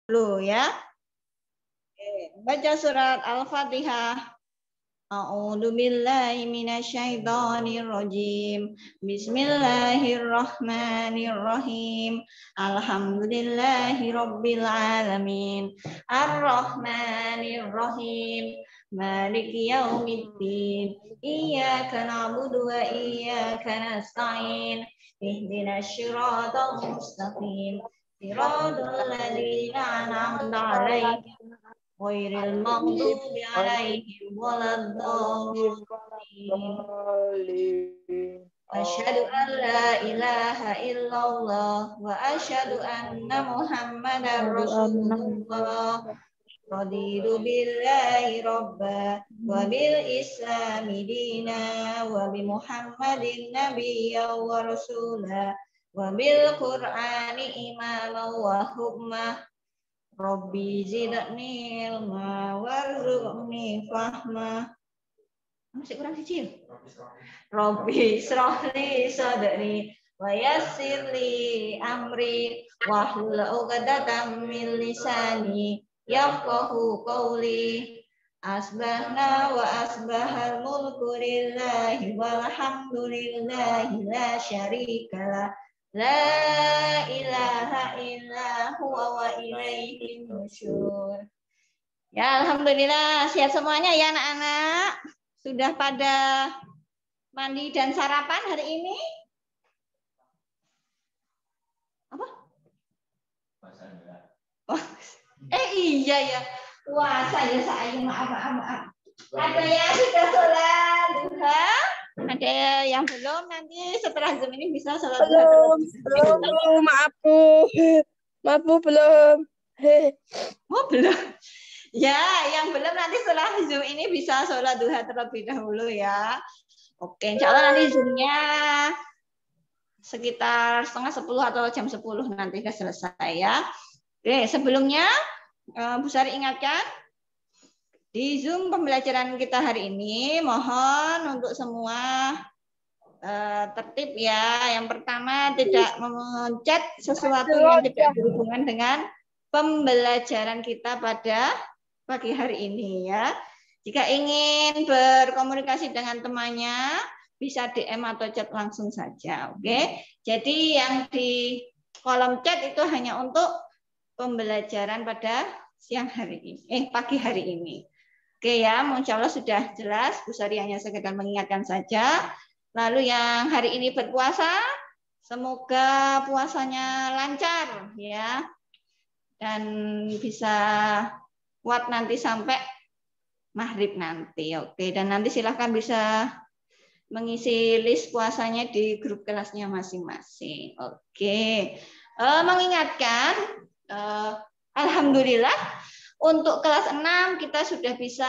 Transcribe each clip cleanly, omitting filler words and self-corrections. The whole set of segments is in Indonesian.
dulu ya. Oke, baca surat Al-Fatihah. A'udzu billahi minasyaitonir rajim. Bismillahirrahmanirrahim. Alhamdulillahi rabbil alamin. Arrahmanir rahim. Maliki yaumiddin. Iyyaka na'budu wa iyyaka nasta'in. Ihdinas siratal mustaqim. Siratal ladzina an'amta 'alaihim ghairil maghdubi 'alaihim waladdallin. Asyhadu an la ilaha illallah wa asyhadu anna Muhammadar Rasulullah. Raditu billahi rabba wa bil islami dina wa bi Muhammadin nabiyya wa rasula wa bil Qur'ani imama wa hukma. Robbi zidni ilma warzuqni fahma. Masih kurang kecil. Robbi srohli sadri wa yassirli amri wahlul 'uqdatam min lisani yafqahu qawli. Asbahna wa asbahal mulku lillahi walhamdulillahi la syarikalah. La ilaha illa huwa wa ilaihi nusyur. Ya, alhamdulillah siap semuanya ya anak-anak. Sudah pada mandi dan sarapan hari ini? Apa? Oh, iya ya. Puasa ya saya, maaf. Ada yang sudah sholat duha? Ada yang belum, nanti setelah Zoom ini bisa sholat duha. Belum, maaf Bu, belum. Oh belum. Ya, yang belum nanti setelah Zoom ini bisa sholat duha terlebih dahulu ya. Oke, insya Allah nanti Zoom-nya sekitar 9:30 atau jam 10 nanti sudah selesai ya. Oke, sebelumnya Bu Sari ingatkan, di Zoom pembelajaran kita hari ini mohon untuk semua tertib ya. Yang pertama, tidak mencet sesuatu yang tidak berhubungan dengan pembelajaran kita pada pagi hari ini ya. Jika ingin berkomunikasi dengan temannya, bisa DM atau chat langsung saja. Oke. Jadi yang di kolom chat itu hanya untuk pembelajaran pada siang hari ini, pagi hari ini. Oke ya, insya Allah sudah jelas. Bu Sari hanya sekedar mengingatkan saja. Lalu yang hari ini berpuasa, semoga puasanya lancar ya, dan bisa kuat nanti sampai maghrib nanti. Oke, dan nanti silahkan bisa mengisi list puasanya di grup kelasnya masing-masing. Oke, mengingatkan, alhamdulillah untuk kelas 6 kita sudah bisa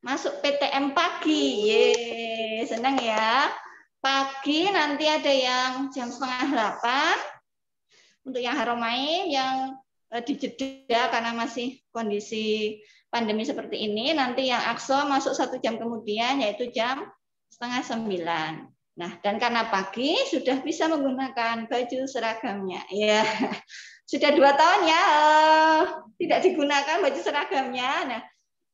masuk PTM pagi. Ye, senang ya. Pagi nanti ada yang jam 7:30 untuk yang Haromain, yang dijeda karena masih kondisi pandemi seperti ini. Nanti yang Aqsa masuk 1 jam kemudian, yaitu jam 8:30. Nah, dan karena pagi sudah bisa menggunakan baju seragamnya. Ya, sudah 2 tahun ya tidak digunakan baju seragamnya. Nah,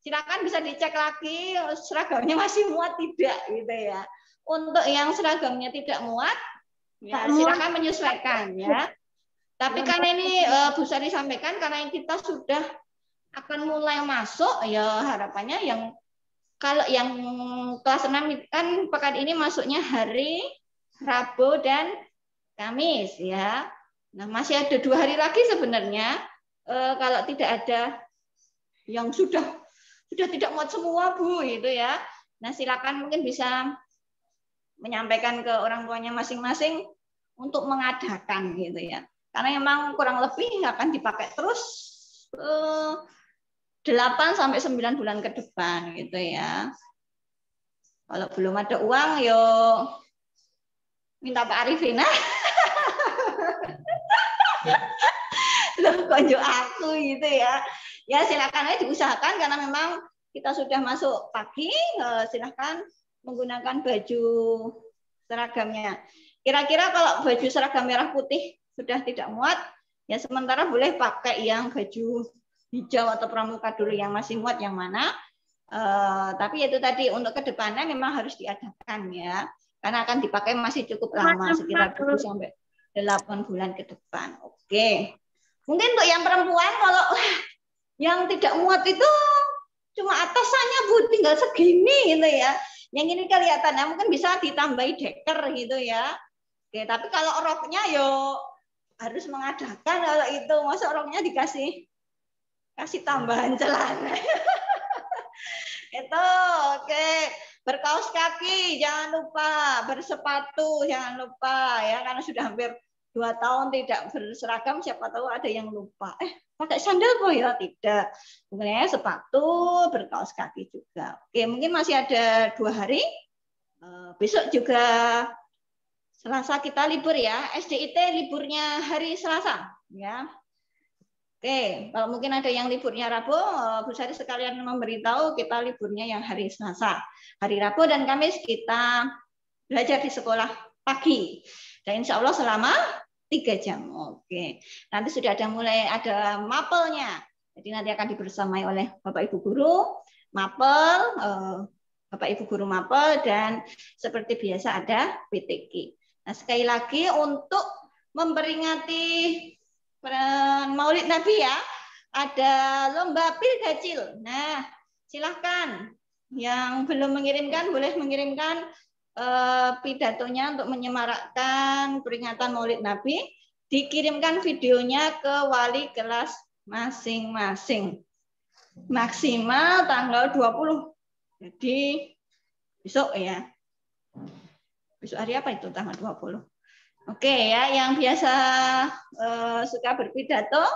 silakan bisa dicek lagi seragamnya masih muat tidak gitu ya. Untuk yang seragamnya tidak muat, ya silakan menyesuaikan ya. Tapi karena ini Bu Sari sampaikan, karena kita sudah akan mulai masuk, ya harapannya yang kalau yang kelas 6 kan pekan ini masuknya hari Rabu dan Kamis ya. Nah, masih ada 2 hari lagi sebenarnya. Kalau tidak ada yang sudah tidak muat semua Bu itu ya. Nah, silakan mungkin bisa menyampaikan ke orang tuanya masing-masing untuk mengadakan gitu ya. Karena memang kurang lebih akan dipakai terus 8 sampai 9 bulan ke depan gitu ya. Kalau belum ada uang yo minta Pak Arifin. Loh, konjo aku gitu ya. Ya silakan aja diusahakan, karena memang kita sudah masuk pagi, silakan menggunakan baju seragamnya. Kira-kira kalau baju seragam merah putih sudah tidak muat, Ya sementara boleh pakai yang baju hijau atau pramuka dulu yang masih muat yang mana. Tapi itu tadi untuk kedepannya memang harus diadakan ya, karena akan dipakai masih cukup lama, sekitar 7 sampai 8 bulan ke depan. Oke. Mungkin untuk yang perempuan kalau yang tidak muat itu cuma atasannya Bu, tinggal segini gitu ya. Yang ini kelihatannya mungkin bisa ditambahi deker gitu ya. Oke, tapi kalau roknya yo harus mengadakan kalau itu, masa roknya kasih tambahan celana. Itu oke. Berkaos kaki jangan lupa, bersepatu jangan lupa ya, karena sudah hampir 2 tahun tidak berseragam, siapa tahu ada yang lupa. Pakai sandal kok ya? Tidak. Mungkin sepatu, berkaos kaki juga. Oke, mungkin masih ada 2 hari. Besok juga Selasa kita libur ya. SDIT liburnya hari Selasa ya. Oke, kalau mungkin ada yang liburnya Rabu, Bu Sari sekalian memberitahu kita liburnya yang hari Selasa. Hari Rabu dan Kamis kita belajar di sekolah pagi. Dan insya Allah selama 3 jam. Oke, nanti sudah mulai ada mapelnya. Jadi nanti akan dibersamai oleh Bapak Ibu Guru, mapel, Bapak Ibu Guru mapel, dan seperti biasa ada PTQ. Nah, sekali lagi untuk memperingati Maulid Nabi ya, ada lomba pilgacil. Nah, silahkan yang belum mengirimkan boleh mengirimkan pidatonya untuk menyemarakkan peringatan Maulid Nabi. Dikirimkan videonya ke wali kelas masing-masing. Maksimal tanggal 20. Jadi besok ya. Besok hari apa itu tanggal 20? Oke ya, yang biasa suka berpidato,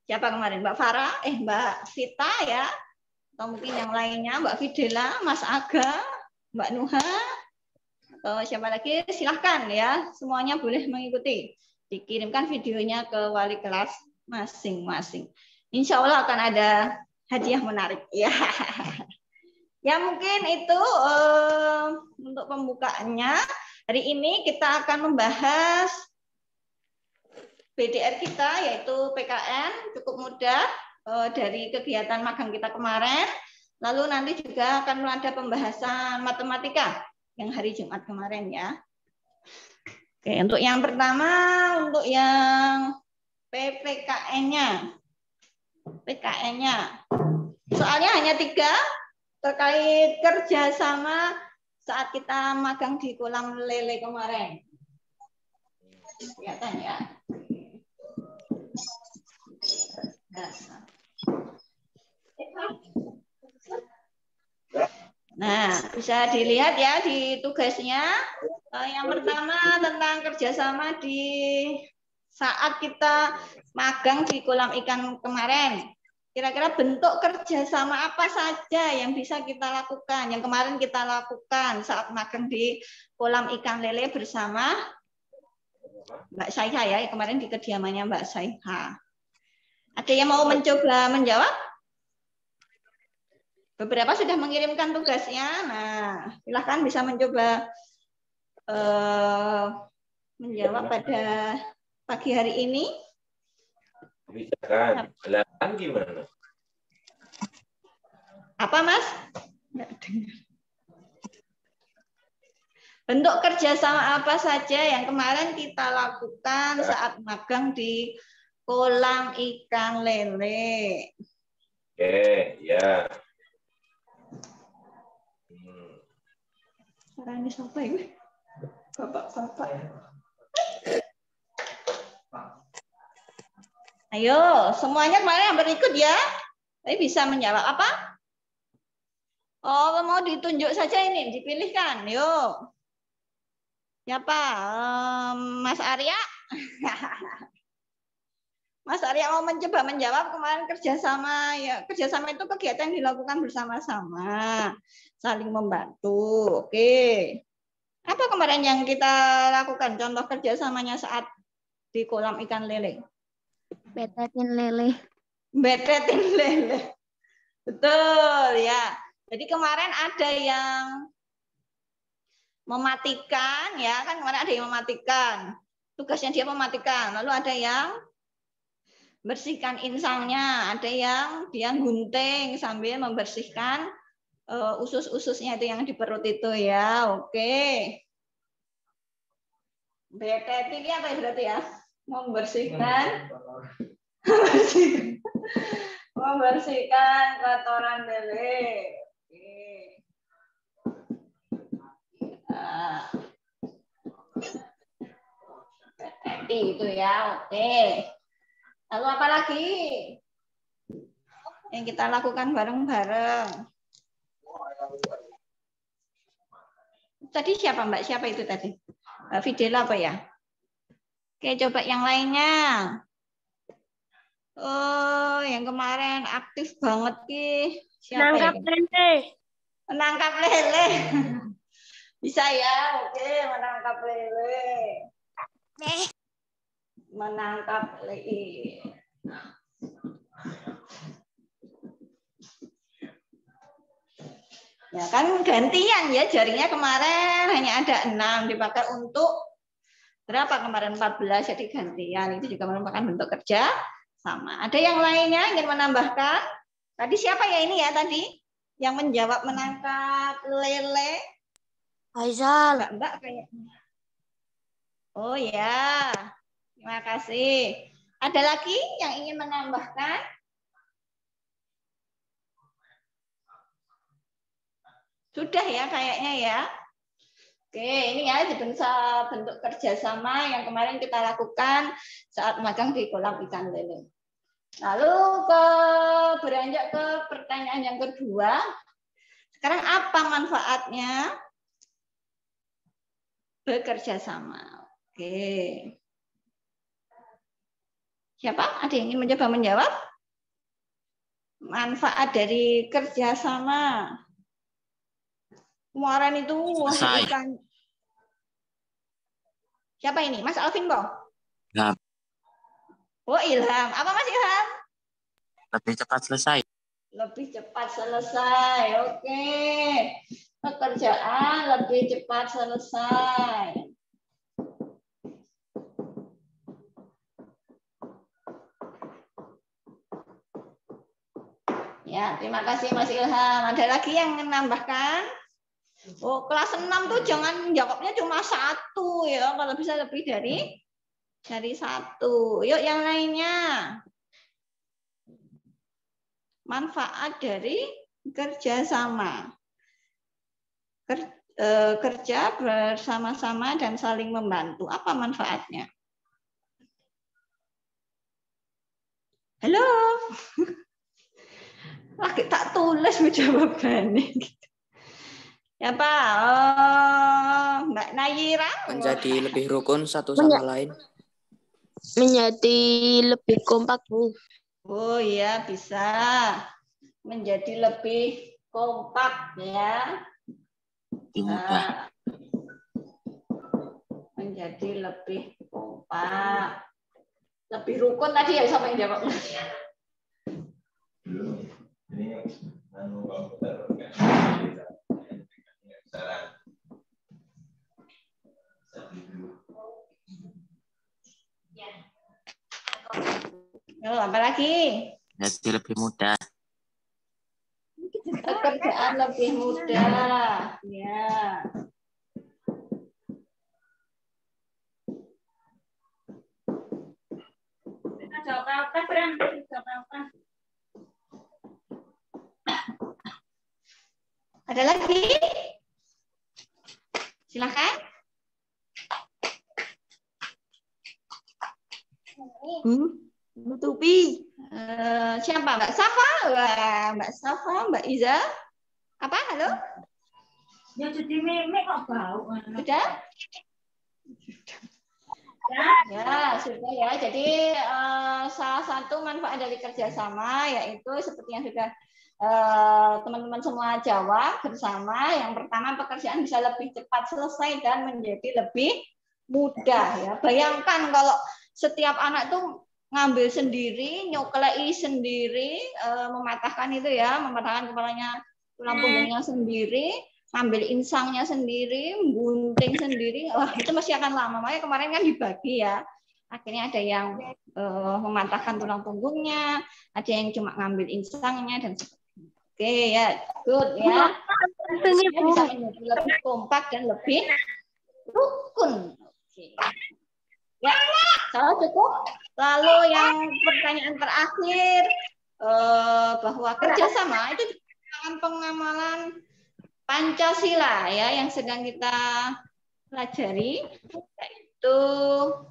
siapa kemarin? Mbak Farah, Mbak Vita ya, atau mungkin yang lainnya, Mbak Fidela, Mas Aga, Mbak Nuha, atau siapa lagi? Silahkan ya, semuanya boleh mengikuti. Dikirimkan videonya ke wali kelas masing-masing. Insya Allah akan ada hadiah menarik ya. Ya mungkin itu untuk pembukaannya. Hari ini kita akan membahas BDR kita, yaitu PKN, cukup mudah dari kegiatan magang kita kemarin. Lalu nanti juga akan ada pembahasan matematika yang hari Jumat kemarin ya. Oke, untuk yang pertama, untuk yang PPKN-nya. PKN-nya. Soalnya hanya 3 terkait kerjasama saat kita magang di kolam lele kemarin. Kelihatan ya. Nah, bisa dilihat ya di tugasnya. Yang pertama tentang kerjasama di saat kita magang di kolam ikan kemarin. Kira-kira bentuk kerjasama apa saja yang bisa kita lakukan, yang kemarin kita lakukan saat magang di kolam ikan lele bersama Mbak Saiha ya, kemarin di kediamannya Mbak Saiha. Ada yang mau mencoba menjawab? Beberapa sudah mengirimkan tugasnya. Nah, silahkan bisa mencoba menjawab pada pagi hari ini. Kebijakan belakang gimana? Apa Mas? Bentuk kerjasama apa saja yang kemarin kita lakukan saat magang di kolam ikan lele? Oke, ya. Caranya siapa ini? Bapak-bapak. Ayo, semuanya kemarin yang berikut ya. Tapi bisa menjawab apa? Oh, mau ditunjuk saja ini, dipilihkan. Yuk. Siapa? Mas Arya? Mas Arya mau mencoba menjawab kemarin kerjasama. Ya, kerjasama itu kegiatan yang dilakukan bersama-sama. Saling membantu. Oke. Apa kemarin yang kita lakukan? Contoh kerjasamanya saat di kolam ikan lele. Betetin lele. Betetin lele. Betul ya. Jadi kemarin ada yang mematikan ya, kan kemarin ada yang mematikan. tugasnya dia mematikan. Lalu ada yang bersihkan insangnya, ada yang dia gunting sambil membersihkan usus-ususnya itu yang di perut itu ya. Oke. BTT ini apa ya berarti ya? Membersihkan membersihkan kotoran lele. Oke. Nah. BTT itu ya. Oke. Lalu apa lagi yang kita lakukan bareng-bareng? Tadi siapa Mbak? Siapa itu tadi? Mbak Fidela apa ya? Oke, coba yang lainnya. Oh, yang kemarin aktif banget Ki. Siapa Nangkap ya? lele. Menangkap lele. Bisa ya? Oke, menangkap lele. Menangkap lele. Ya kan gantian ya, jaringnya kemarin hanya ada 6 dipakai untuk berapa kemarin 14 jadi gantian. Itu juga merupakan bentuk kerja sama. Ada yang lainnya ingin menambahkan? Tadi siapa ya ini ya tadi yang menjawab menangkap lele? Faisal. Mbak kayaknya. Oh ya. Terima kasih. Ada lagi yang ingin menambahkan? Sudah ya kayaknya ya. Oke, ini ya bentuk kerjasama yang kemarin kita lakukan saat magang di kolam ikan lele. Lalu beranjak ke pertanyaan yang kedua. Sekarang apa manfaatnya bekerja sama? Oke. Siapa? Ada yang ingin mencoba menjawab? Manfaat dari kerjasama. Kemarin itu ikan. Siapa ini? Mas Alvin Boh? Ya. Oh Ilham. Apa Mas Ilham? Lebih cepat selesai. Lebih cepat selesai. Oke. Pekerjaan lebih cepat selesai. Ya, terima kasih Mas Ilham. Ada lagi yang menambahkan? Oh, kelas 6 tuh jangan jawabnya cuma 1 ya. Kalau bisa lebih dari 1. Yuk yang lainnya. Manfaat dari kerjasama. Kerja bersama-sama dan saling membantu. Apa manfaatnya? Halo. Lagi tak tulis jawabannya. Ya Pak, Mbak Nayira. Menjadi lebih rukun satu sama lain. Menjadi lebih kompak, Bu. Oh iya, bisa. Menjadi lebih kompak ya. Nah, menjadi lebih kompak. Lebih rukun tadi ya sama yang jawab. Oh, apa lagi? Jadi lebih mudah. Pekerjaan lebih mudah. Ya. Ada lagi? Silakan. Nutupi. Siapa? Mbak Safa? Mbak Safa, Mbak Iza? Apa? Halo? Ya jadi meme kok bau. Sudah? Ya, sudah ya. Jadi salah satu manfaat dari kerjasama yaitu seperti yang sudah teman-teman semua jawab bersama. Yang pertama, pekerjaan bisa lebih cepat selesai dan menjadi lebih mudah. Ya, bayangkan kalau setiap anak tuh ngambil sendiri, nyuklei sendiri, mematahkan itu ya, mematahkan kepalanya, tulang punggungnya sendiri. ngambil insangnya sendiri, gunting sendiri, wah itu masih akan lama. Makanya kemarin kan dibagi ya. Akhirnya ada yang mematahkan tulang punggungnya, ada yang cuma ngambil insangnya dan sebagainya. Oke ya, good ya. Bisa menjadi lebih kompak dan lebih rukun. Oke. Ya, salah cukup. Lalu yang pertanyaan terakhir bahwa kerjasama itu merupakan pengamalan Pancasila ya yang sedang kita pelajari. Itu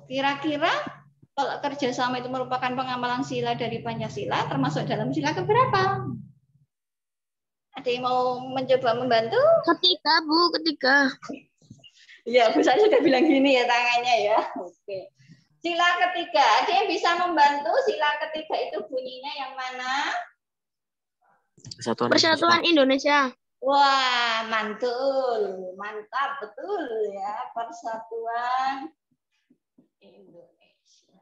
kira-kira kalau kerjasama itu merupakan pengamalan sila dari Pancasila, termasuk dalam sila keberapa? Ada yang mau mencoba membantu? Ketiga, Bu, ketiga. Ya, Bu saya sudah bilang gini ya tangannya ya. Oke. Sila ketiga, ada yang bisa membantu? Sila ketiga itu bunyinya yang mana? Persatuan Indonesia. Wah, mantul. Mantap, betul ya. Persatuan Indonesia.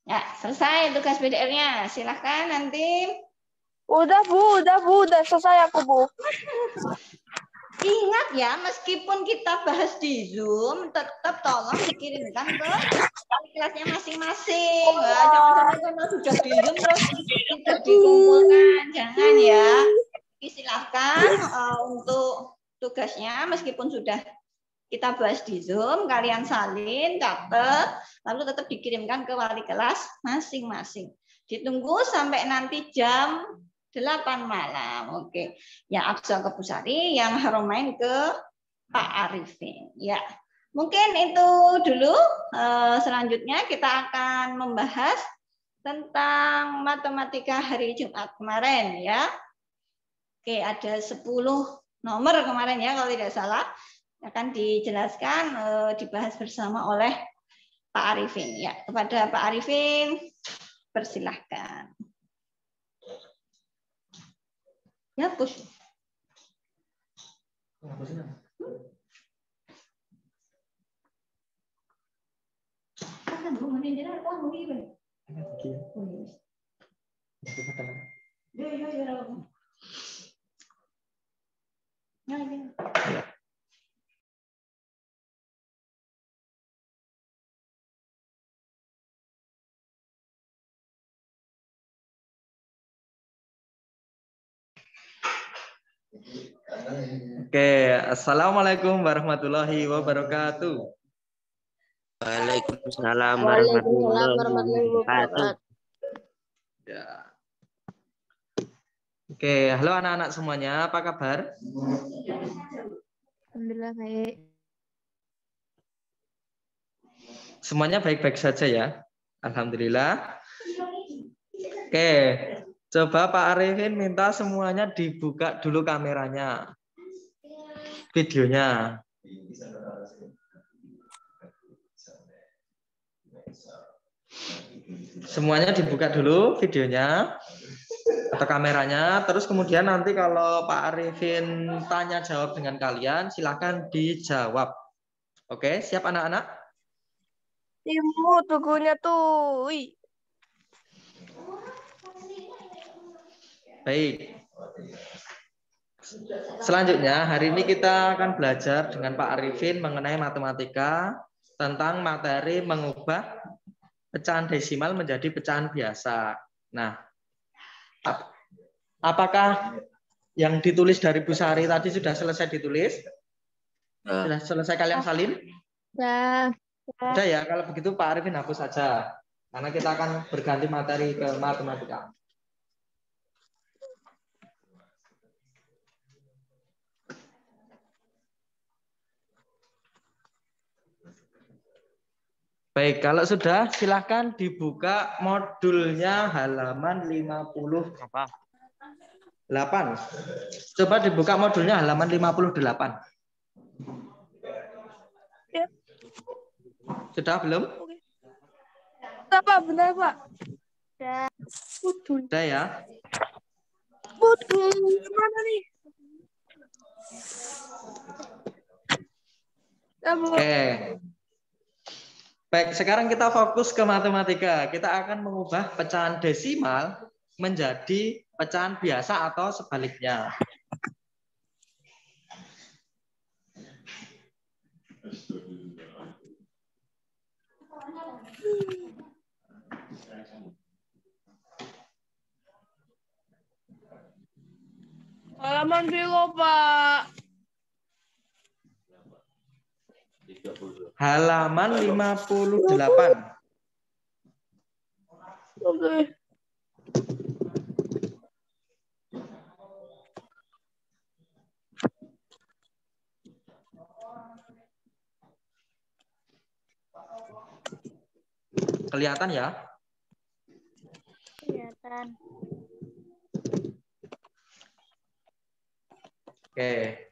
Ya, selesai tugas PDR-nya. Silahkan nanti. Udah selesai aku, Bu. Ingat ya, meskipun kita bahas di Zoom, tetap tolong dikirimkan ke kelasnya masing-masing. Jangan sampai kalau sudah di Zoom terus tidak dikumpulkan. Jangan ya. Silahkan untuk tugasnya, meskipun sudah kita bahas di Zoom, kalian salin, catat, lalu tetap dikirimkan ke wali kelas masing-masing. Ditunggu sampai nanti jam 8 malam. Oke. Yang Absa ke Pusari, yang Haromain ke Pak Arifin. Ya. Mungkin itu dulu. Selanjutnya kita akan membahas tentang matematika hari Jumat kemarin ya. Oke, ada 10 nomor kemarin ya kalau tidak salah. Akan dijelaskan, dibahas bersama oleh Pak Arifin. Ya, kepada Pak Arifin persilahkan. Ya, push. Oke, assalamualaikum warahmatullahi wabarakatuh. Waalaikumsalam Waalaikumsalam warahmatullahi warahmatullahi wabarakatuh. wabarakatuh. Ya. Oke, halo anak-anak semuanya, apa kabar? Alhamdulillah baik. Semuanya baik-baik saja ya. Alhamdulillah. Oke, coba Pak Arifin minta semuanya dibuka dulu kameranya. Videonya. Semuanya dibuka dulu videonya atau kameranya. Terus kemudian nanti kalau Pak Arifin tanya jawab dengan kalian, silakan dijawab. Oke, siap anak-anak? Ibu, tugunya tuh. Wih. Baik. Selanjutnya, hari ini kita akan belajar dengan Pak Arifin mengenai matematika tentang materi mengubah pecahan desimal menjadi pecahan biasa. Nah, apakah yang ditulis dari Bu Sari tadi sudah selesai ditulis? Sudah selesai kalian salin? Ya. Sudah ya, kalau begitu Pak Arifin hapus saja. Karena kita akan berganti materi ke matematika. Baik, kalau sudah silahkan dibuka modulnya halaman 58. Coba dibuka modulnya halaman 58. Ya. Sudah belum? Benar, Pak. Benar, Pak. Sudah ya? Modul mana nih? Oke. Baik, sekarang kita fokus ke matematika. Kita akan mengubah pecahan desimal menjadi pecahan biasa atau sebaliknya. Halaman piro, Pak? Halaman 58. Oke. Kelihatan ya? Kelihatan. Oke.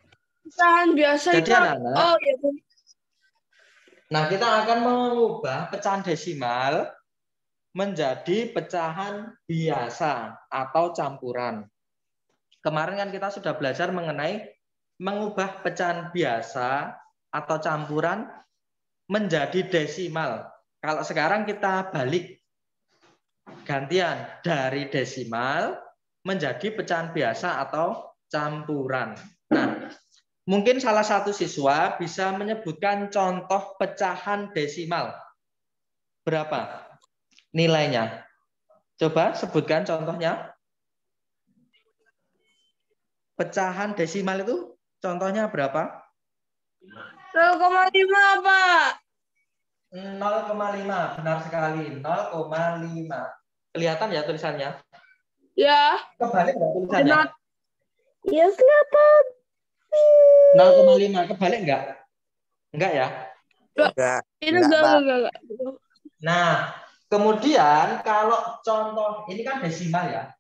Pecahan biasa Jadi itu. anak-anak, Oh iya. nah kita akan mengubah pecahan desimal menjadi pecahan biasa atau campuran. Kemarin kan kita sudah belajar mengenai mengubah pecahan biasa atau campuran menjadi desimal. Kalau sekarang kita balik, gantian dari desimal menjadi pecahan biasa atau campuran. Nah, mungkin salah satu siswa bisa menyebutkan contoh pecahan desimal. Berapa nilainya? Coba sebutkan contohnya. Pecahan desimal itu contohnya berapa? 0,5, Pak. 0,5, benar sekali. 0,5. Kelihatan ya tulisannya? Ya. Kebalik nggak tulisannya? Iya, kelihatan. 0,5 kebalik nggak? Enggak ya? Enggak. Ini Enggak, Pak. enggak. Nah, kemudian kalau contoh, ini kan desimal ya?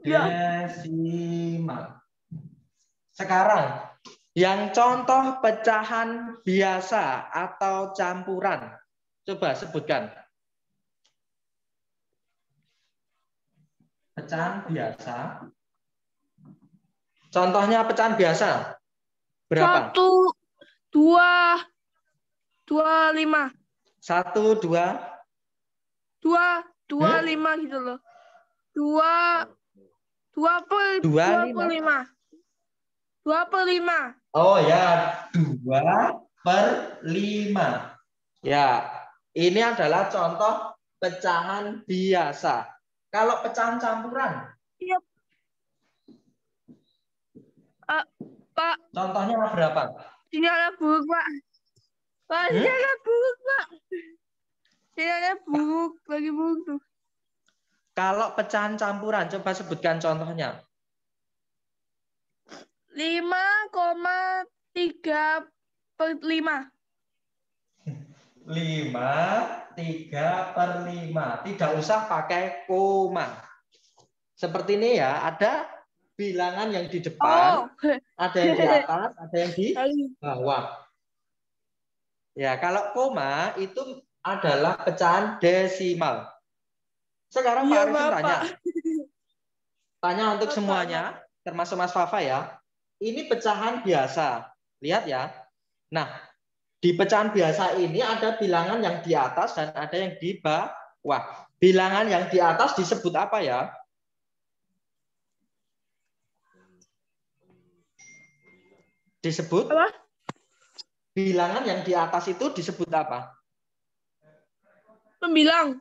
Ya. Desimal. Sekarang, yang contoh pecahan biasa atau campuran. Coba sebutkan. Pecahan biasa. Contohnya pecahan biasa. Berapa? 1, 2, 5. 1, 2. 5 gitu loh. 2 per 5. 2 per 5. Oh ya, 2 per 5. Ya, ini adalah contoh pecahan biasa. Kalau pecahan campuran? Iya. Pak, Contohnya berapa? sinyalnya buruk, Pak. Pak, sinyalnya buruk, Pak. Sinyalnya buruk, lagi buruk tuh. Kalau pecahan campuran, coba sebutkan contohnya. 5,3 per 5. 5, 3 per 5. Tidak usah pakai koma. Seperti ini ya, ada bilangan yang di depan, ada yang di atas, ada yang di bawah. Ya, kalau koma itu adalah pecahan desimal. Sekarang Pak Arifin tanya. Tanya untuk semuanya, termasuk Mas Fafa ya. Ini pecahan biasa. Lihat ya. Nah, di pecahan biasa ini ada bilangan yang di atas dan ada yang di bawah. Bilangan yang di atas disebut apa ya? Disebut? Apa? Bilangan yang di atas itu disebut apa? Pembilang.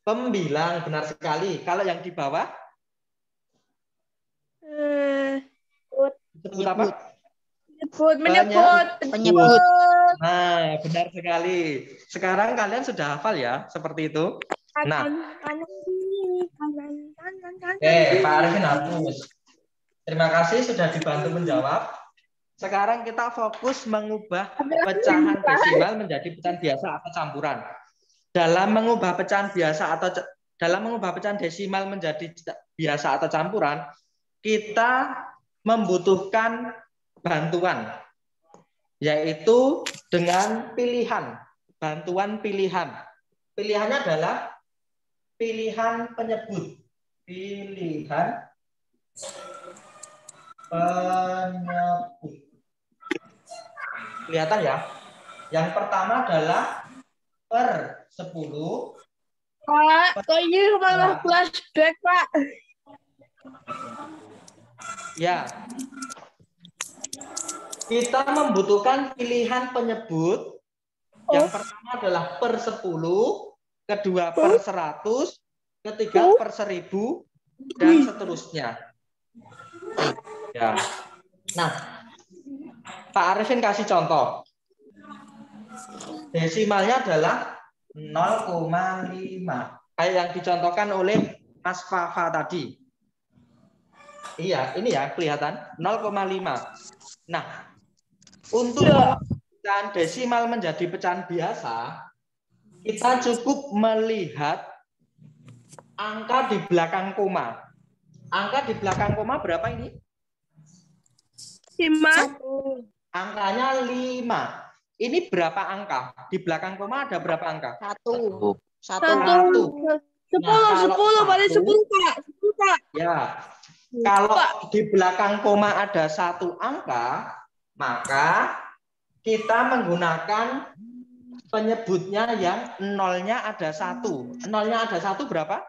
Pembilang, benar sekali. Kalau yang di bawah? Disebut apa? Menyebut. Nah, benar sekali. Sekarang kalian sudah hafal ya, seperti itu. Nah, Pak Arifin hapus. Terima kasih sudah dibantu menjawab. Sekarang kita fokus mengubah pecahan desimal menjadi pecahan biasa atau campuran. Dalam mengubah pecahan biasa atau dalam mengubah pecahan desimal menjadi biasa atau campuran, kita membutuhkan bantuan, yaitu dengan pilihan, bantuan pilihan. Pilihannya adalah pilihan penyebut. Pilihan penyebut. Kelihatan ya? Yang pertama adalah per 10, Pak, kok ini malah flashback, Pak. Ya. Kita membutuhkan pilihan penyebut. Yang pertama adalah per 10, kedua per 100, ketiga per 1000, dan seterusnya. Ya. Nah, Pak Arifin kasih contoh. Desimalnya adalah 0,5. Kayak yang dicontohkan oleh Mas Fafa tadi. Iya, ini ya kelihatan 0,5. Nah, untuk pecahan desimal menjadi pecahan biasa, kita cukup melihat angka di belakang koma. Angka di belakang koma berapa ini? 5. Angkanya 5. Ini berapa angka? Di belakang koma ada berapa angka? 1. 10, 10, paling 10, Kak. 10, Kak. Ya. Kalau di belakang koma ada 1 angka, maka kita menggunakan penyebutnya yang nolnya ada 1. Nolnya ada 1 berapa?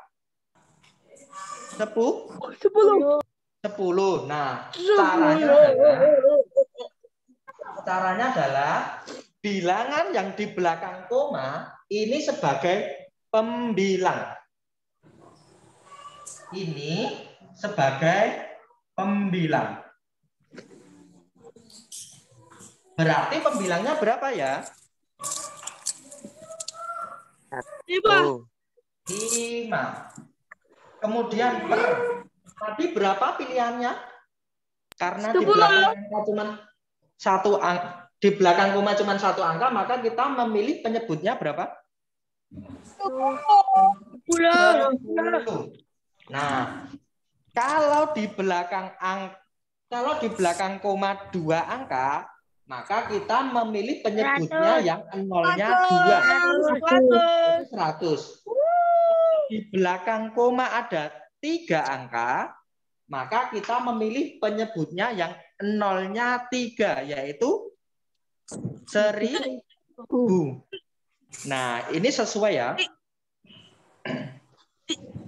10. 10. Nah, caranya adalah bilangan yang di belakang koma ini sebagai pembilang. Ini sebagai pembilang. Berarti pembilangnya berapa ya? 5. 5. Kemudian per. Tadi berapa pilihannya? Karena di 10. belakang angka cuma 1 angka, di belakang koma cuma 1 angka, maka kita memilih penyebutnya berapa? 10. Nah, kalau di belakang koma 2 angka, maka kita memilih penyebutnya yang nolnya 2. 100. Di belakang koma ada 3 angka, maka kita memilih penyebutnya yang nolnya 3, yaitu 1000. Nah, ini sesuai ya.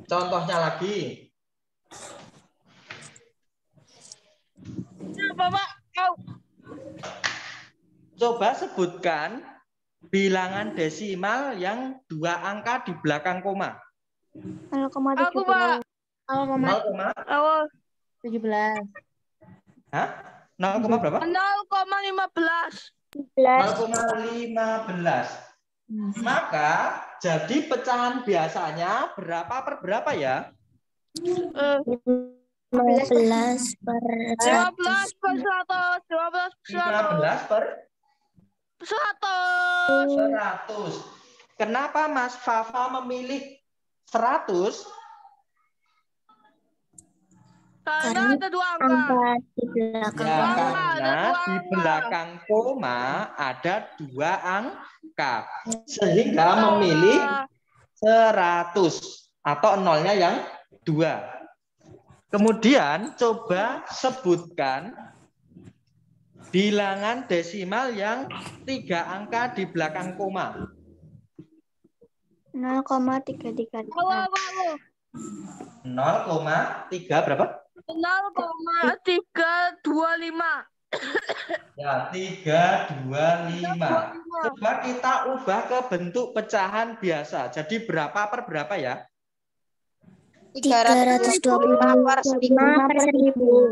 Contohnya lagi. Coba sebutkan bilangan desimal yang 2 angka di belakang koma. 0,17. 17. Hah? 0, berapa? 0,15. 0,15. Maka jadi pecahan biasanya berapa per berapa ya? 15 per 15 per 100. 15 per 100. Kenapa Mas Fafa memilih 100? Karena ada 2 angka. di belakang. Ya, Angka, karena ada 2 di angka. belakang koma ada 2 angka. Sehingga memilih 100 atau nolnya yang 2. Kemudian coba sebutkan bilangan desimal yang 3 angka di belakang koma. 0,333. 0,3 berapa? 0,325. Ya, 325. Coba kita ubah ke bentuk pecahan biasa. Jadi berapa per berapa ya? 325 per 1000. Per 1000.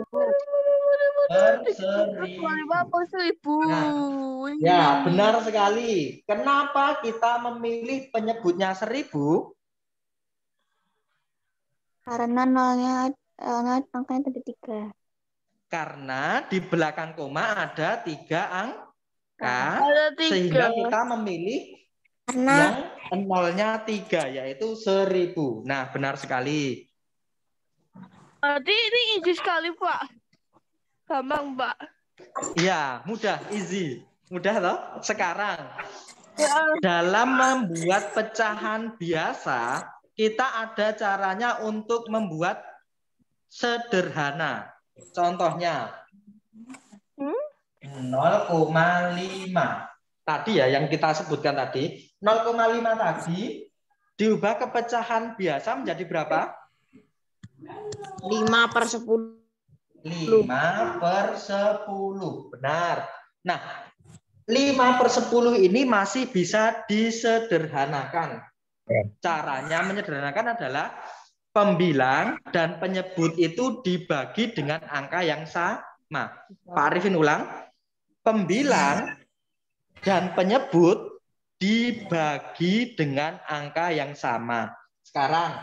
50.000. Nah, ya, benar sekali. Kenapa kita memilih penyebutnya 1000? Karena nolnya angkanya ada 3. Karena di belakang koma ada 3 angka. Ada 3. Sehingga kita memilih Karena yang nolnya 3, yaitu 1000. Nah, benar sekali. Berarti ini easy sekali, Pak. Gampang, Pak. Iya, mudah, easy. Mudah loh. Sekarang, Ya. dalam membuat pecahan biasa, kita ada caranya untuk membuat sederhana. Contohnya, 0,5. Tadi ya, yang kita sebutkan tadi. 0,5 tadi, diubah ke pecahan biasa menjadi berapa? 5/10. 5/10. Benar. Nah, 5/10 ini masih bisa disederhanakan. Caranya menyederhanakan adalah pembilang dan penyebut itu dibagi dengan angka yang sama. Pak Arifin ulang. Pembilang dan penyebut dibagi dengan angka yang sama. Sekarang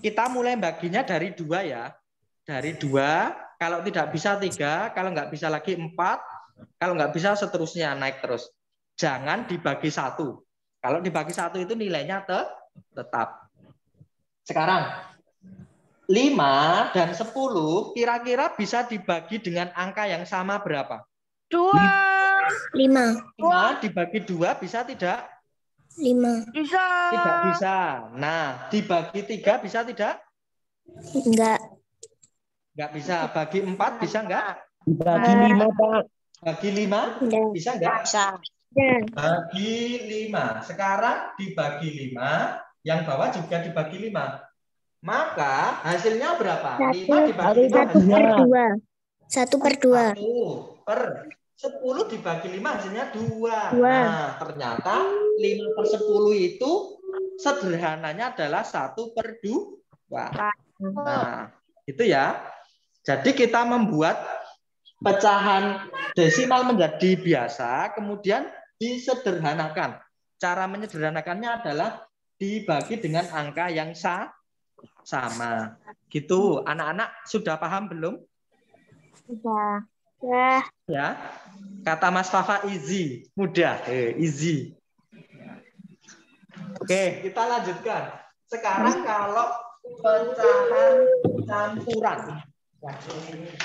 kita mulai baginya dari 2 ya. Dari 2, kalau tidak bisa 3, kalau nggak bisa lagi 4, kalau nggak bisa seterusnya naik terus. Jangan dibagi 1. Kalau dibagi 1 itu nilainya tetap. Sekarang 5 dan 10 kira-kira bisa dibagi dengan angka yang sama berapa? 2. 5. 5 dibagi 2 bisa tidak? 5. Bisa. Tidak bisa. Nah, dibagi 3 bisa tidak? Enggak. Enggak bisa. Bagi 4 bisa enggak? Bagi 5, Pak. Bagi 5 Enggak. bisa enggak? Bisa. Bagi 5. Sekarang dibagi 5, yang bawah juga dibagi 5. Maka hasilnya berapa? 5 dibagi 5 hasilnya 1/2. 1/10 dibagi 5 hasilnya 2. Nah, ternyata 5/10 itu sederhananya adalah 1/2. Nah, itu ya. Jadi kita membuat pecahan desimal menjadi biasa, kemudian disederhanakan. Cara menyederhanakannya adalah dibagi dengan angka yang sama. Gitu. Anak-anak sudah paham belum? Sudah. Ya. Ya. Kata Mas Fafa easy, mudah, easy. Oke, kita lanjutkan. Sekarang kalau pecahan campuran.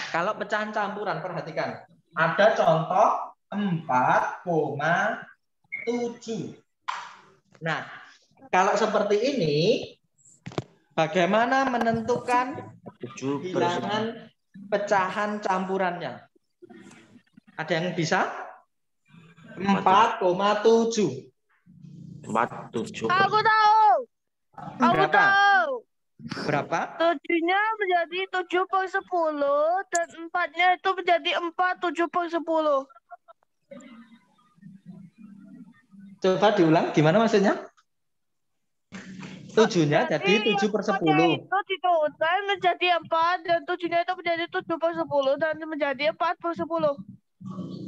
Kalau pecahan campuran, perhatikan. Ada contoh 4,7. Nah, kalau seperti ini, bagaimana menentukan bilangan pecahan campurannya? Ada yang bisa? 4,7. 47. Aku tahu. Aku Berapa? tahu. Berapa? 7-nya menjadi 7/10 dan 4-nya itu menjadi 4 7/10. Coba diulang, gimana maksudnya? 7-nya jadi 7/10. Itu ditutup menjadi 4 dan 7-nya itu menjadi 7/10 dan menjadi 4/10.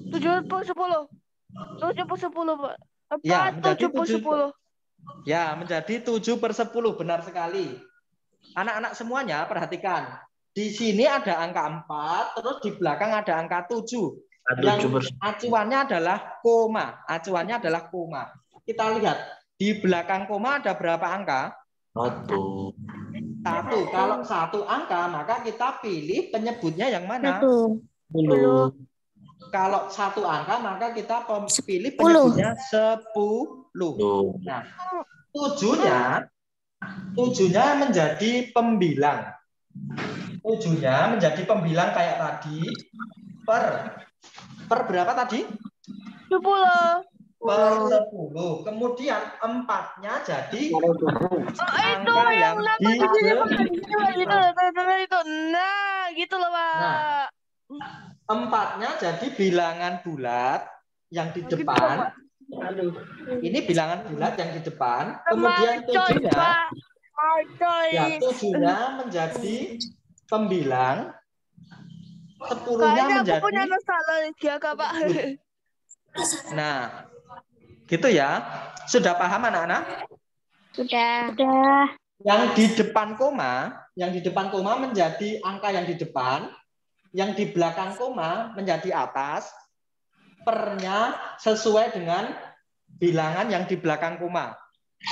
7/10. 7/10, Pak. 4 Ya, menjadi 7/10. Ya, menjadi 7/10. Benar sekali. Anak-anak semuanya perhatikan. Di sini ada angka 4, terus di belakang ada angka 7. Yang acuannya adalah koma. Acuannya adalah koma. Kita lihat, di belakang koma ada berapa angka? 1. 1. Kalau 1 angka, maka kita pilih penyebutnya yang mana? 10. Kalau 1 angka, maka kita pilih penyebutnya 10. Nah, 7-nya menjadi pembilang. 7-nya menjadi pembilang kayak tadi. Per berapa tadi? 10. Per 10. Kemudian 4-nya jadi Itu yang itu. Nah, gitu loh, Pak. Nah, 4-nya jadi bilangan bulat yang di depan. Ini bilangan bulat yang di depan. Kemudian 7-nya menjadi pembilang. 10-nya menjadi. Aku punya nostalgia, Pak. Nah, gitu ya. Sudah paham anak-anak? Sudah. Yang di depan koma menjadi angka yang di depan, yang di belakang koma menjadi atas. Pernya sesuai dengan bilangan yang di belakang koma.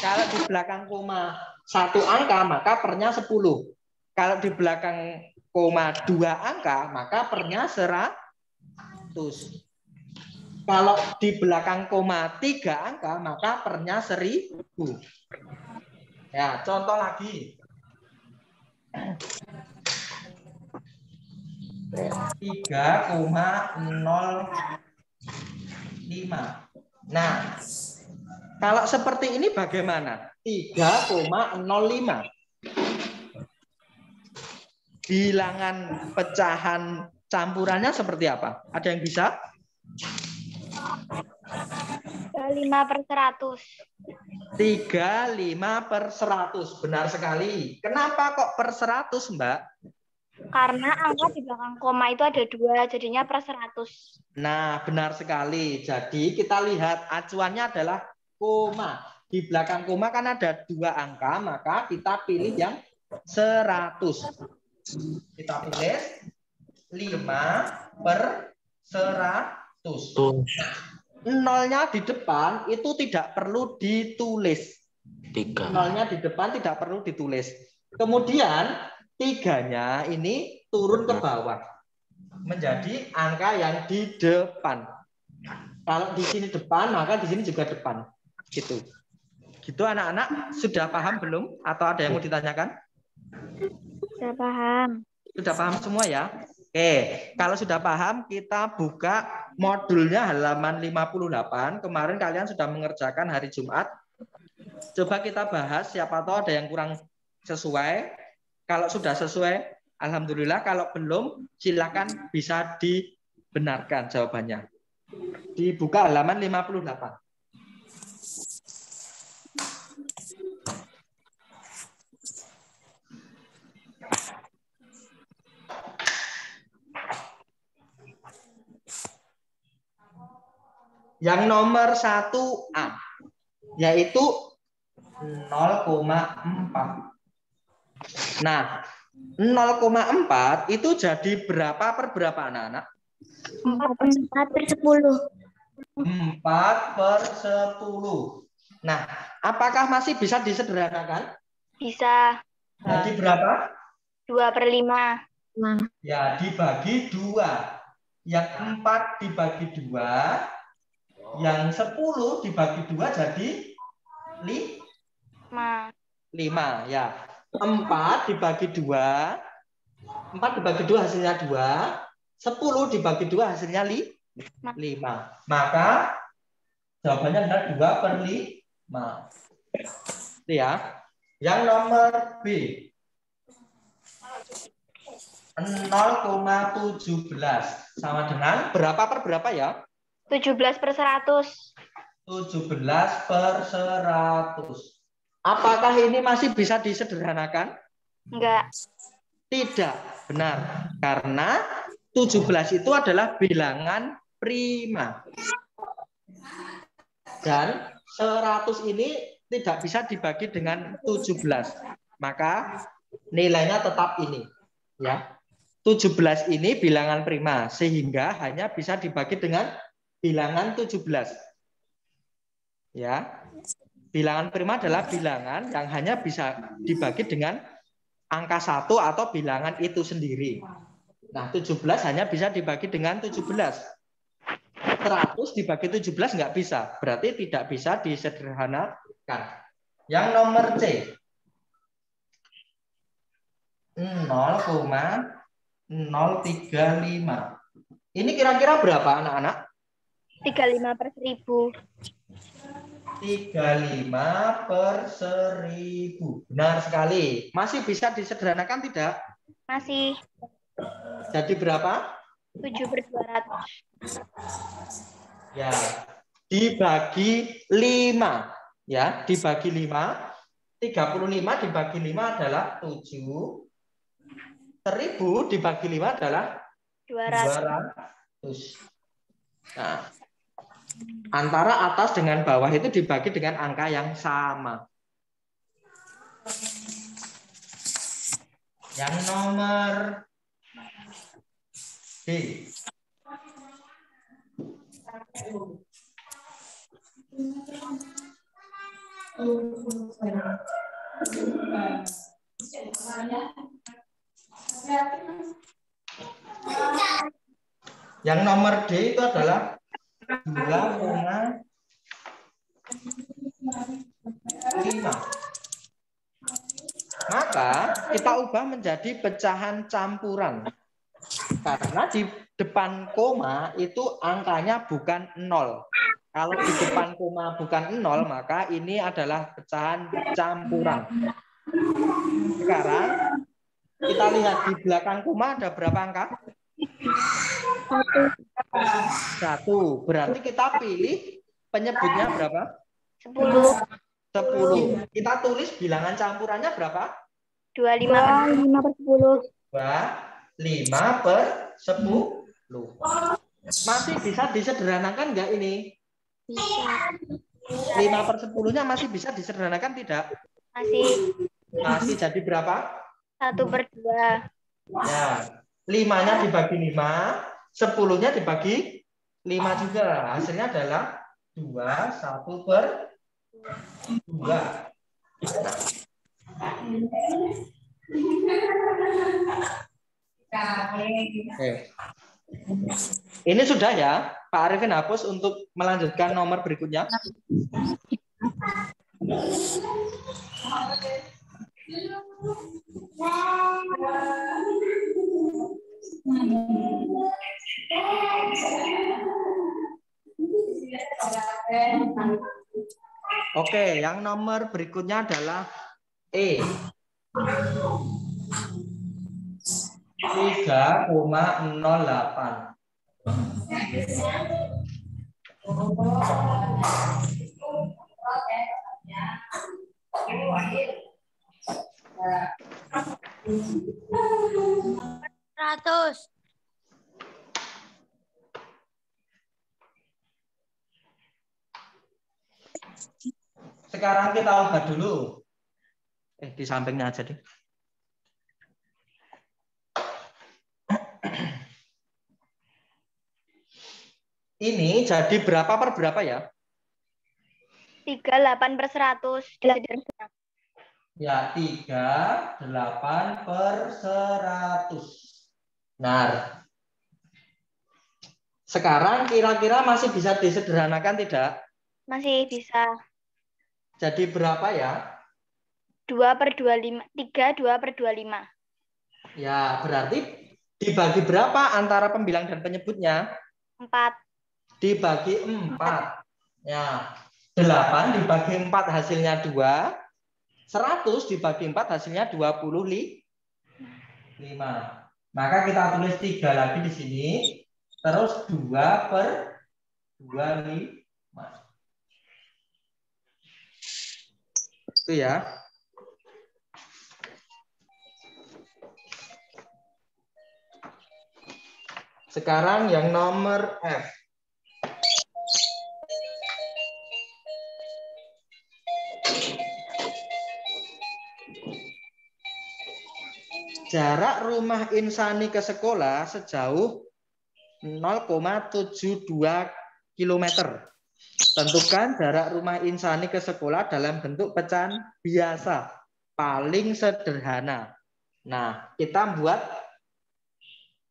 Kalau di belakang koma 1 angka, maka pernya 10. Kalau di belakang koma 2 angka, maka pernya 100. Kalau di belakang koma 3 angka, maka pernya 1000. Ya, contoh lagi. 3,05. Nah, Kalau seperti ini bagaimana? 3,05. Bilangan pecahan campurannya seperti apa? Ada yang bisa? 5/100. 35/100. Benar sekali. Kenapa kok per 100, Mbak? Karena angka di belakang koma itu ada 2, jadinya per 100. Nah, benar sekali. Jadi kita lihat acuannya adalah koma. Di belakang koma kan ada 2 angka, maka kita pilih yang 100. Kita pilih 5/100. Nolnya di depan itu tidak perlu ditulis. 3. Nolnya di depan tidak perlu ditulis. Kemudian 3-nya ini turun ke bawah. Menjadi angka yang di depan. Kalau di sini depan, maka di sini juga depan. Gitu. Gitu anak-anak, sudah paham belum? Atau ada yang mau ditanyakan? Sudah paham. Sudah paham semua ya? Oke, kalau sudah paham, kita buka modulnya halaman 58. Kemarin kalian sudah mengerjakan hari Jumat. Coba kita bahas, siapa tahu ada yang kurang sesuai. Kalau sudah sesuai, alhamdulillah. Kalau belum, silakan bisa dibenarkan jawabannya. Dibuka halaman 58. Yang nomor 1A, yaitu 0,4. Nah, 0,4 itu jadi berapa per berapa anak-anak? 4/10. 4/10. Nah, apakah masih bisa disederhanakan? Bisa. Jadi berapa? 2/5. Ya, dibagi 2. Yang 4 dibagi 2. Yang 10 dibagi 2 jadi 5. Ya. 4 dibagi 2. 4 dibagi 2 hasilnya 2. 10 dibagi 2 hasilnya 5. Maka jawabannya adalah 2/5. Itu ya. Yang nomor B. 0,17 sama dengan berapa per berapa ya? 17/100. 17/100. Apakah ini masih bisa disederhanakan? Enggak. Tidak, benar. Karena 17 itu adalah bilangan prima. Dan 100 ini tidak bisa dibagi dengan 17. Maka nilainya tetap ini. Ya. 17 ini bilangan prima. Sehingga hanya bisa dibagi dengan bilangan 17. Ya. Bilangan prima adalah bilangan yang hanya bisa dibagi dengan angka 1 atau bilangan itu sendiri. Nah, 17 hanya bisa dibagi dengan 17. 100 dibagi 17 nggak bisa. Berarti tidak bisa disederhanakan. Yang nomor C. 0,035. Ini kira-kira berapa anak-anak? 35/1000. 35/1000. Benar sekali. Masih bisa disederhanakan tidak? Masih. Jadi berapa? 7/200. Ya. Dibagi 5. Ya, dibagi 5. 35 dibagi 5 adalah 7. 1000 dibagi 5 adalah 200. Nah, antara atas dengan bawah itu dibagi dengan angka yang sama. Yang nomor D. Yang nomor D itu adalah 2,5. Maka kita ubah menjadi pecahan campuran. Karena di depan koma itu angkanya bukan 0. Kalau di depan koma bukan 0, maka ini adalah pecahan campuran. Sekarang kita lihat di belakang koma ada berapa angka? 1. Berarti kita pilih penyebutnya berapa? 10. 10. Kita tulis bilangan campurannya berapa? 25 per 10. 5 per 10. Masih bisa disederhanakan nggak ini? Bisa. 5 per 10-nya masih bisa disederhanakan tidak? Masih. Masih jadi berapa? 1 per 2. Ya, 5-nya dibagi 5, 10-nya dibagi 5 juga. Hasilnya adalah 2, 1 per 2. Oke. Ini sudah ya, Pak Arifin hapus untuk melanjutkan nomor berikutnya. Oke, yang nomor berikutnya adalah E. 3,08. Sekarang kita ubah dulu. Di sampingnya aja deh. Ini jadi berapa per berapa ya? 38 per 100. Ya, 38 per 100. Benar. Sekarang kira-kira masih bisa disederhanakan tidak? Masih bisa. Jadi berapa ya? 2 per 25. 3, 2 per 25. Ya, berarti dibagi berapa antara pembilang dan penyebutnya? 4. Dibagi 4. Ya, 8 dibagi 4 hasilnya 2. 100 dibagi 4 hasilnya 25. Maka kita tulis 3 lagi di sini. Terus 2 per 25. Itu ya. Sekarang yang nomor F. Jarak rumah Insani ke sekolah sejauh 0,72 km. Tentukan jarak rumah Insani ke sekolah dalam bentuk pecahan biasa, paling sederhana. Nah, kita buat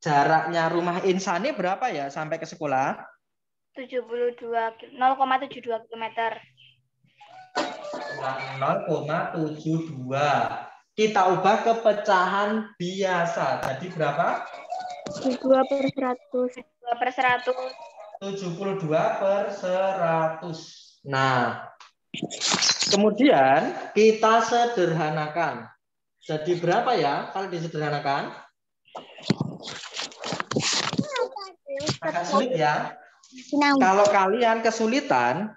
jaraknya rumah Insani berapa ya sampai ke sekolah? 0,72 km. 0,72. Kita ubah ke pecahan biasa. Jadi berapa? 2 per 100. 2 per 100. 72 per 100. Nah, kemudian kita sederhanakan. Jadi berapa ya kalau disederhanakan? Agak sulit ya. Kalau kalian kesulitan,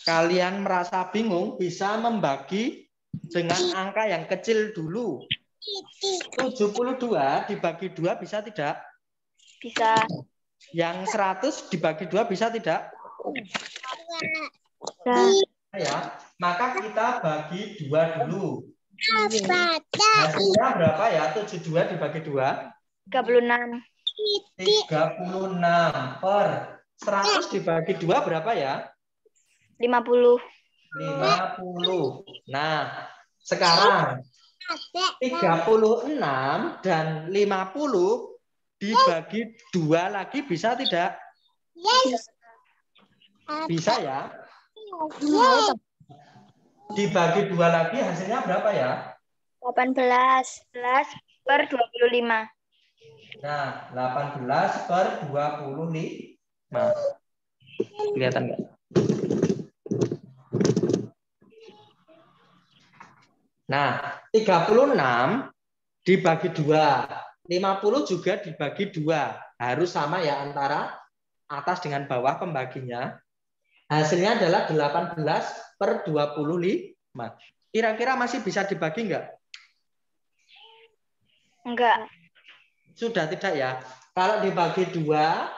kalian merasa bingung, bisa membagi dengan angka yang kecil dulu. 72 dibagi 2 bisa tidak? Bisa. Yang 100 dibagi 2 bisa tidak? Bisa. Ya, maka kita bagi 2 dulu. Hasilnya berapa ya? 72 dibagi 2? 36. 36 per 100 dibagi 2 berapa ya? 50. 50. Nah, sekarang 36 dan 50 dibagi 2 lagi bisa tidak? Bisa ya? Dibagi 2 lagi hasilnya berapa ya? 18 per 25. Nah, 18 per 25. Kelihatan nggak? Nah, 36 dibagi 2. 50 juga dibagi 2. Harus sama ya antara atas dengan bawah pembaginya. Hasilnya adalah 18/25. Kira-kira masih bisa dibagi enggak? Enggak. Sudah tidak ya? Kalau dibagi 2,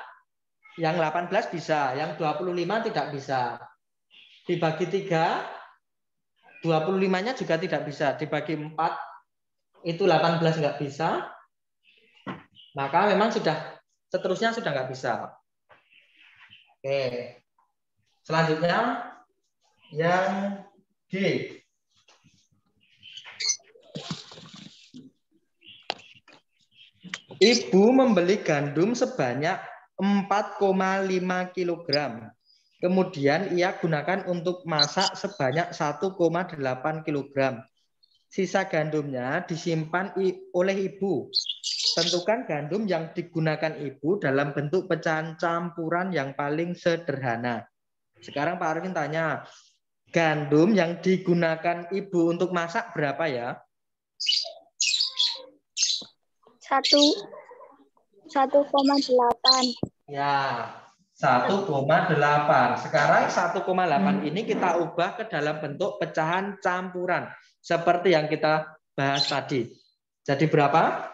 yang 18 bisa, yang 25 tidak bisa. Dibagi 3, 25-nya juga tidak bisa. Dibagi 4, itu 18 nggak bisa. Maka memang seterusnya sudah nggak bisa. Oke. Selanjutnya yang G. Ibu membeli gandum sebanyak 4,5 kg. Kemudian ia gunakan untuk masak sebanyak 1,8 kg. Sisa gandumnya disimpan oleh ibu. Tentukan gandum yang digunakan ibu dalam bentuk pecahan campuran yang paling sederhana. Sekarang Pak Arifin tanya, gandum yang digunakan ibu untuk masak berapa ya? 1,8. Ya, 1,8. Sekarang 1,8 ini kita ubah ke dalam bentuk pecahan campuran. Seperti yang kita bahas tadi. Jadi berapa?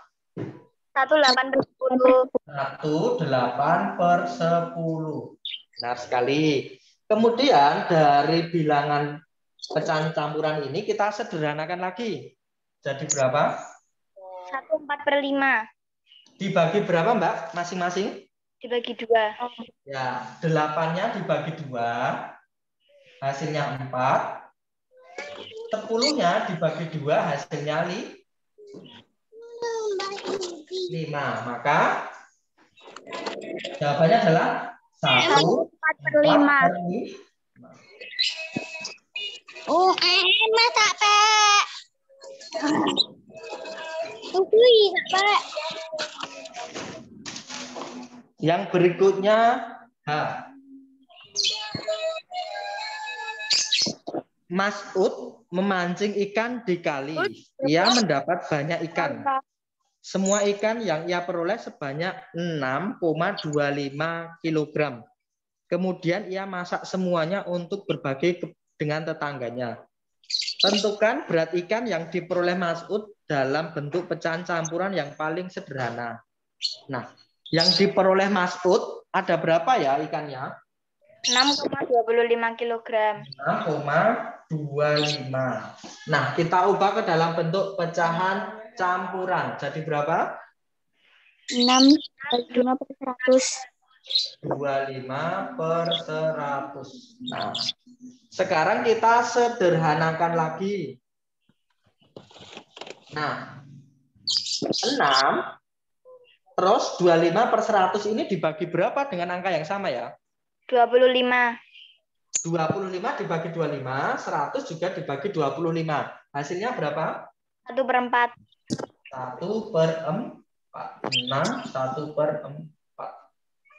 1,8/10. 1,8/10. Benar sekali. Kemudian dari bilangan pecahan campuran ini kita sederhanakan lagi. Jadi berapa? 1/4/5. Dibagi berapa, Mbak? Masing-masing? Dibagi 2. Ya, 8-nya dibagi 2. Hasilnya 4. 10-nya dibagi 2. Hasilnya 5. Maka jawabannya adalah 1/4/5. Oh, masak, Pak. Pak. Yang berikutnya H. Mas'ud memancing ikan di kali. Ia mendapat banyak ikan. Semua ikan yang ia peroleh sebanyak 6,25 kg. Kemudian ia masak semuanya untuk berbagi dengan tetangganya. Tentukan berat ikan yang diperoleh Mas'ud dalam bentuk pecahan campuran yang paling sederhana. Nah, yang diperoleh Mas'ud ada berapa ya ikannya? 6,25 kg. 6,25. Nah, kita ubah ke dalam bentuk pecahan campuran. Jadi berapa? 6,25/100. 25/100. Nah, sekarang kita sederhanakan lagi. Nah, 6 terus 25/100 ini dibagi berapa dengan angka yang sama ya? 25. 25 dibagi 25, 100 juga dibagi 25. Hasilnya berapa? 1/4. 1/4. 6, 1/4.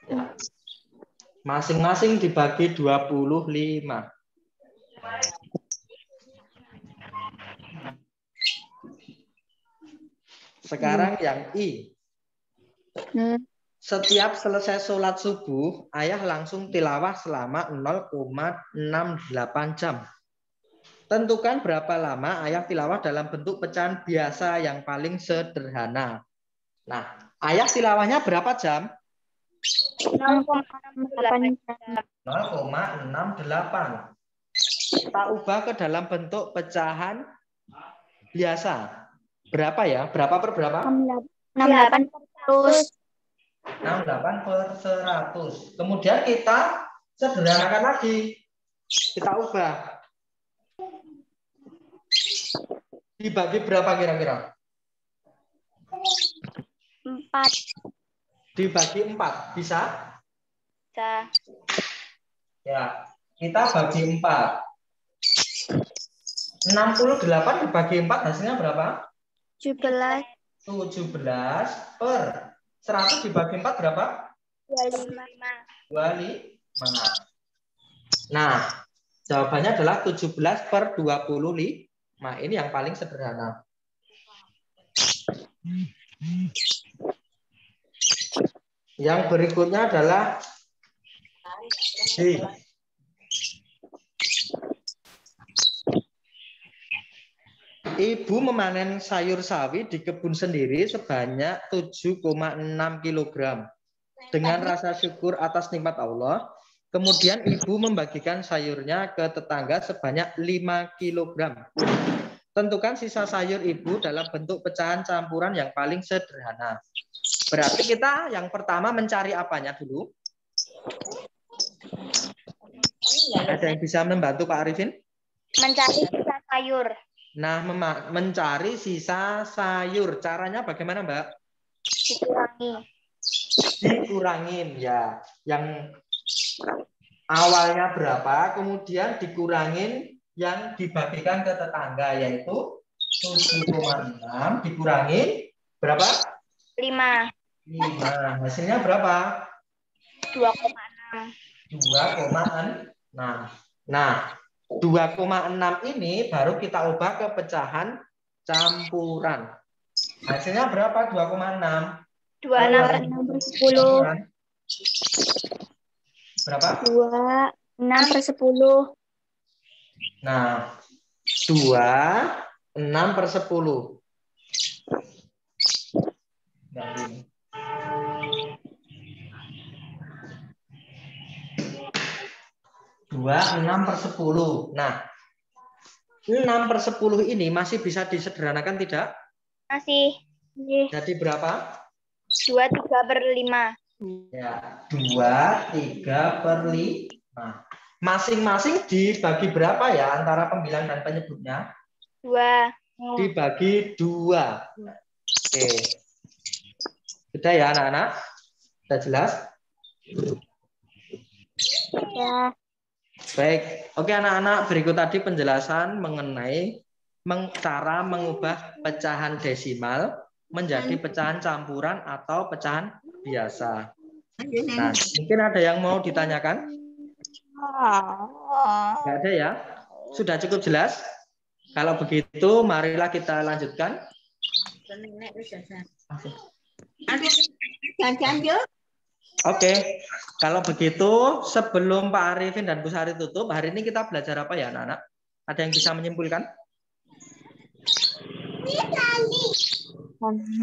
Ya. Masing-masing dibagi 25. Sekarang yang I. Setiap selesai sholat subuh, ayah langsung tilawah selama 0,68 jam. Tentukan berapa lama ayah tilawah dalam bentuk pecahan biasa yang paling sederhana. Nah, ayah tilawahnya berapa jam? 0,68. Kita ubah ke dalam bentuk pecahan biasa. Berapa ya? Berapa per berapa? 68/100. 68/100. Kemudian kita sederhanakan lagi. Kita ubah. Dibagi berapa kira-kira? 4. Dibagi 4. Bisa? Bisa. Ya, kita bagi 4. 68 dibagi 4 hasilnya berapa? 17. 17 per 100 dibagi 4 berapa? 25. Nah, jawabannya adalah 17/25. Nah, ini yang paling sederhana. Yang berikutnya adalah D. Ibu memanen sayur sawi di kebun sendiri sebanyak 7,6 kg. Dengan rasa syukur atas nikmat Allah, kemudian ibu membagikan sayurnya ke tetangga sebanyak 5 kg. Tentukan sisa sayur ibu dalam bentuk pecahan campuran yang paling sederhana. Berarti kita yang pertama mencari apanya dulu? Ada yang bisa membantu Pak Arifin? Mencari sisa sayur. Nah, mencari sisa sayur. Caranya bagaimana, Mbak? Dikurangin ya. Yang awalnya berapa, kemudian dikurangin yang dibagikan ke tetangga, yaitu 7,6 dikurangin berapa? 5. Hasilnya berapa? 2,6. 2,6. Nah, 2,6 ini baru kita ubah ke pecahan campuran. Hasilnya berapa? 2,6. 26/10. Berapa? 26/10. Nah, 2/6/10. Nah, ini. 2/6/10. Nah, 6/10 ini masih bisa disederhanakan tidak? Masih. Jadi berapa? 23/5. Ya, 23/5. Masing-masing dibagi berapa ya antara pembilang dan penyebutnya? 2. Dibagi 2. Oke. Sudah ya anak-anak? Sudah jelas? Ya. Baik, oke anak-anak, berikut tadi penjelasan mengenai cara mengubah pecahan desimal menjadi pecahan campuran atau pecahan biasa. Nah, mungkin ada yang mau ditanyakan? Nggak ada ya? Sudah cukup jelas? Kalau begitu, marilah kita lanjutkan. Oke, kalau begitu sebelum Pak Arifin dan Bu Sari tutup, hari ini kita belajar apa ya anak-anak? Ada yang bisa menyimpulkan?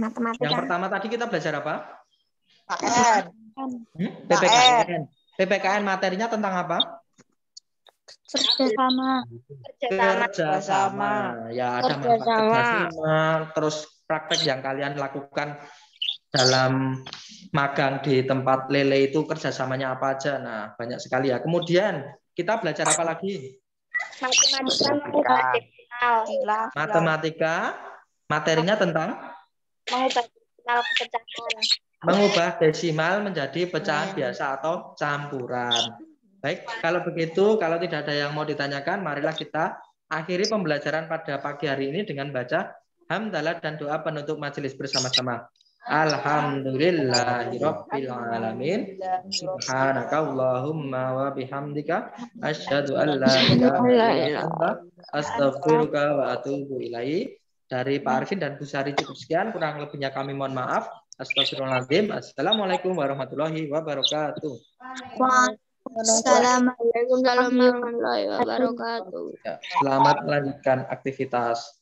Matematika. Yang pertama tadi kita belajar apa? PPKN. PPKN materinya tentang apa? Kerjasama. Ya, ada manfaat kerjasama. Terus praktek yang kalian lakukan dalam magang di tempat lele itu kerjasamanya apa aja. Nah, banyak sekali ya. Kemudian kita belajar apa lagi? Matematika. Materinya tentang mengubah desimal menjadi pecahan biasa atau campuran. Baik, kalau begitu, kalau tidak ada yang mau ditanyakan, marilah kita akhiri pembelajaran pada pagi hari ini dengan baca hamdalah dan doa penutup majelis bersama-sama. Alhamdulillahirabbil alamin. Subhanakallahumma wa bihamdika asyhadu an la ilaha illa anta astaghfiruka wa atubu ilaik. Dari Pak Arifin dan Bu Sari cukup sekian, kurang lebihnya kami mohon maaf. Astagfirullahaladzim. Assalamualaikum warahmatullahi wabarakatuh. Assalamualaikum warahmatullahi wabarakatuh. Ya, selamat melanjutkan aktivitas.